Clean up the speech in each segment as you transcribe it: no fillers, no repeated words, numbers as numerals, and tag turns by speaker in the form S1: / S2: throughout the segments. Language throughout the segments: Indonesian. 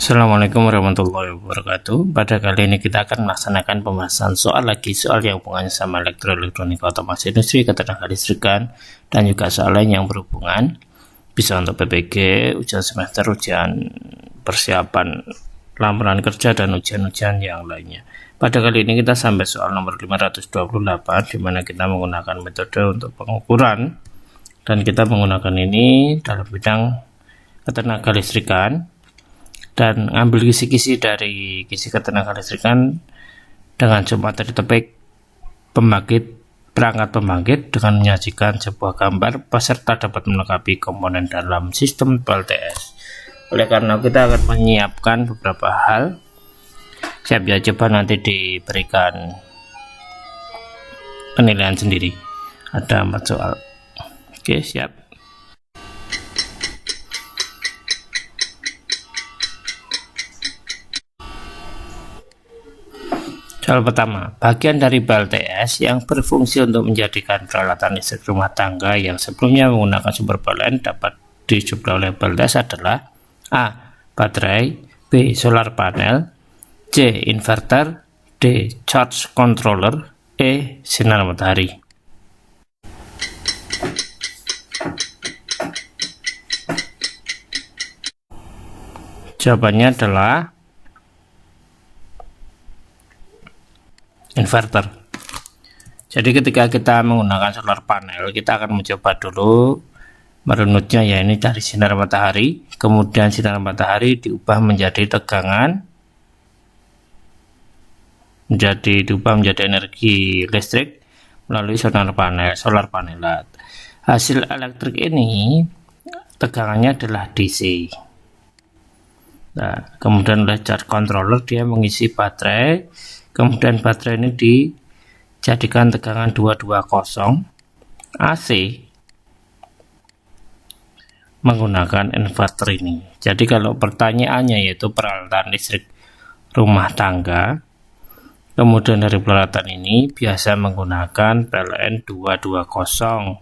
S1: Assalamualaikum warahmatullahi wabarakatuh. Pada kali ini kita akan melaksanakan pembahasan soal yang hubungannya sama elektronika otomasi industri, ketenaga listrikan, dan juga soal lain yang berhubungan, bisa untuk PPG, ujian semester, ujian persiapan lamaran kerja, dan ujian-ujian yang lainnya. Pada kali ini kita sampai soal nomor 528, di mana kita menggunakan metode untuk pengukuran, dan kita menggunakan ini dalam bidang ketenaga listrikan, dan ambil kisi-kisi dari kisi ketenaga listrikan dengan materi topik perangkat pembangkit dengan menyajikan sebuah gambar peserta dapat melengkapi komponen dalam sistem PLTS. Oleh karena kita akan menyiapkan beberapa hal, siap ya, coba nanti diberikan penilaian sendiri. Ada 4 soal. Oke, siap. Soal pertama, bagian dari PLTS yang berfungsi untuk menjadikan peralatan listrik rumah tangga yang sebelumnya menggunakan sumber PLN dapat disuplai oleh PLTS adalah A. Baterai, B. Solar panel, C. Inverter, D. Charge controller, E. Sinar matahari. Jawabannya adalah inverter. Jadi ketika kita menggunakan solar panel, kita akan mencoba dulu merunutnya, ya ini dari sinar matahari, kemudian sinar matahari diubah menjadi tegangan, diubah menjadi energi listrik melalui solar panel. Hasil elektrik ini tegangannya adalah DC. Nah, kemudian oleh charge controller dia mengisi baterai, kemudian baterai ini dijadikan tegangan 220 AC menggunakan inverter ini. Jadi kalau pertanyaannya yaitu peralatan listrik rumah tangga, kemudian dari peralatan ini biasa menggunakan PLN 220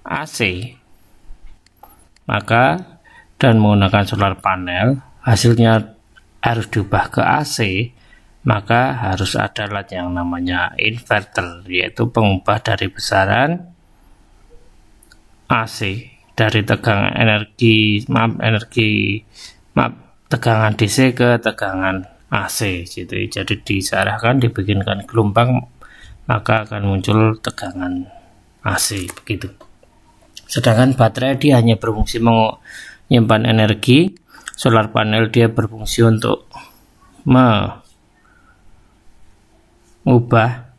S1: AC, maka dan menggunakan solar panel, hasilnya harus diubah ke AC, maka harus ada alat yang namanya inverter, yaitu pengubah dari besaran AC dari tegangan tegangan DC ke tegangan AC gitu. Jadi diarahkan, dibikinkan gelombang, maka akan muncul tegangan AC begitu. Sedangkan baterai dia hanya berfungsi menyimpan energi, solar panel dia berfungsi untuk mengubah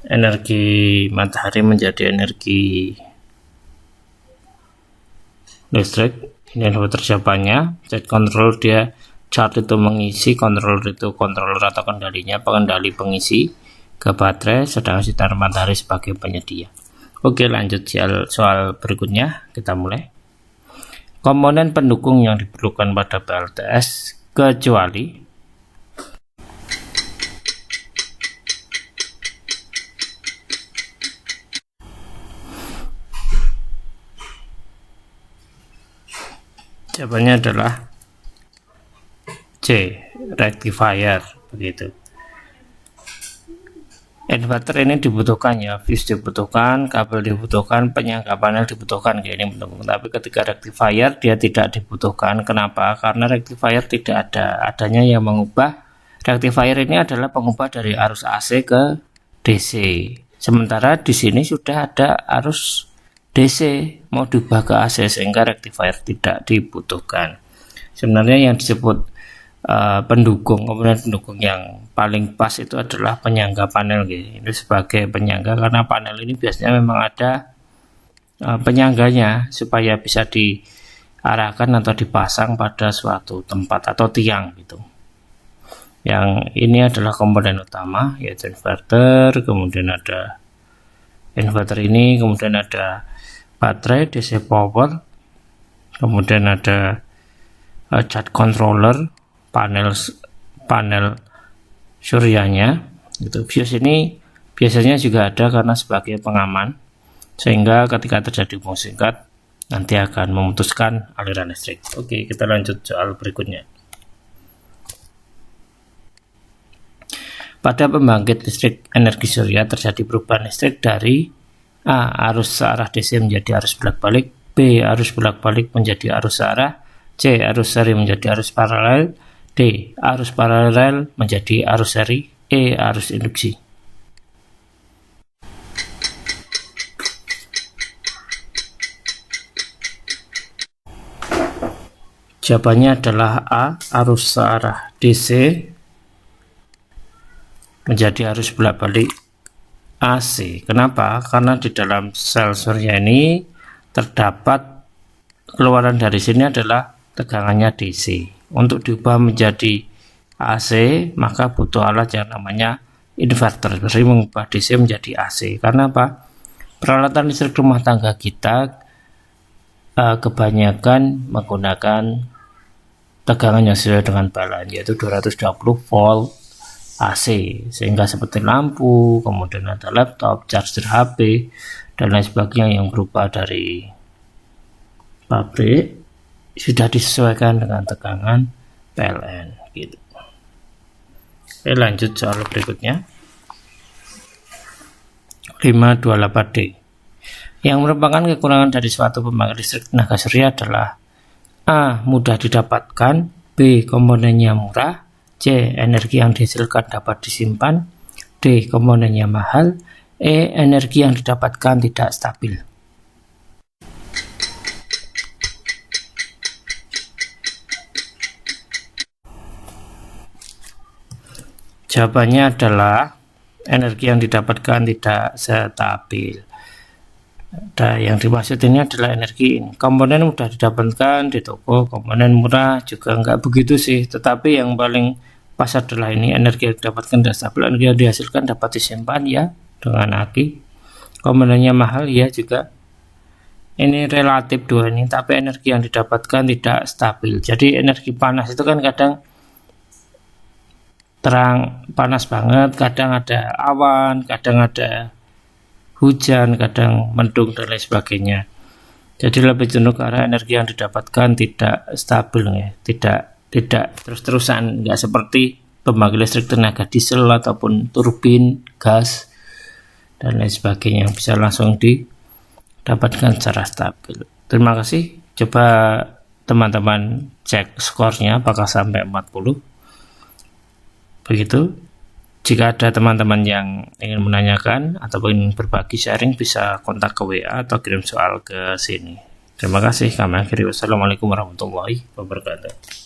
S1: energi matahari menjadi energi listrik. Ini inverter jawabannya. Charge control dia charge itu mengisi, controller itu controller atau pengendali pengisi ke baterai, sedangkan sinar matahari sebagai penyedia. Oke, lanjut soal berikutnya, kita mulai. Komponen pendukung yang diperlukan pada PLTS kecuali jawabannya adalah C. Rectifier begitu. Inverter ini dibutuhkan ya, fuse dibutuhkan, kabel dibutuhkan, penyangga panel dibutuhkan, kayak ini pendukung. Tapi ketika rectifier dia tidak dibutuhkan. Kenapa? Karena rectifier tidak adanya yang mengubah. Rectifier ini adalah pengubah dari arus AC ke DC. Sementara di sini sudah ada arus DC mau diubah ke AC, sehingga rectifier tidak dibutuhkan. Sebenarnya yang disebut komponen pendukung yang paling pas itu adalah penyangga panel gitu. Ini sebagai penyangga karena panel ini biasanya memang ada penyangganya supaya bisa diarahkan atau dipasang pada suatu tempat atau tiang gitu. Yang ini adalah komponen utama, yaitu inverter, kemudian ada inverter ini, kemudian ada baterai DC power, kemudian ada charge controller, panel suryanya gitu. Fuse ini biasanya juga ada karena sebagai pengaman, sehingga ketika terjadi hubungan singkat nanti akan memutuskan aliran listrik. Oke, kita lanjut soal berikutnya. Pada pembangkit listrik energi surya terjadi perubahan listrik dari A. Arus searah DC menjadi arus bolak-balik, B. Arus bolak-balik menjadi arus searah, C. Arus seri menjadi arus paralel, D. Arus paralel menjadi arus seri, E. Arus induksi. Jawabannya adalah A. Arus searah DC menjadi arus bolak-balik AC. Kenapa? Karena di dalam sel surya ini terdapat keluaran dari sini adalah tegangannya DC. Untuk diubah menjadi AC, maka butuh alat yang namanya inverter, jadi mengubah DC menjadi AC. Karena apa? Peralatan listrik rumah tangga kita kebanyakan menggunakan tegangan yang sesuai dengan PLN, yaitu 220 volt AC, sehingga seperti lampu, kemudian ada laptop, charger HP, dan lain sebagainya yang berupa dari pabrik sudah disesuaikan dengan tegangan PLN gitu. Oke, lanjut soal berikutnya. 528D. Yang merupakan kekurangan dari suatu pembangkit listrik tenaga surya adalah A. Mudah didapatkan, B. Komponennya murah, C. Energi yang dihasilkan dapat disimpan, D. Komponennya mahal, E. Energi yang didapatkan tidak stabil. Jawabannya adalah energi yang didapatkan tidak stabil. Yang dimaksud ini adalah energi ini. Komponen mudah didapatkan di toko, komponen murah juga enggak begitu sih. Tetapi yang paling pas adalah ini, energi yang didapatkan tidak stabil, energi yang dihasilkan dapat disimpan ya dengan aki. Komponennya mahal ya juga. Ini relatif dua ini, tapi energi yang didapatkan tidak stabil. Jadi energi panas itu kan kadang terang panas banget, kadang ada awan, kadang ada hujan, kadang mendung dan lain sebagainya. Jadi lebih cenderung ke arah energi yang didapatkan tidak stabil ya, tidak terus-terusan, nggak seperti pembangkit listrik tenaga diesel ataupun turbin gas dan lain sebagainya yang bisa langsung didapatkan secara stabil. Terima kasih. Coba teman-teman cek skornya apakah sampai 40. Begitu. Jika ada teman-teman yang ingin menanyakan ataupun berbagi sharing, bisa kontak ke WA atau kirim soal ke sini. Terima kasih. Kami akhiri. Wassalamualaikum warahmatullahi wabarakatuh.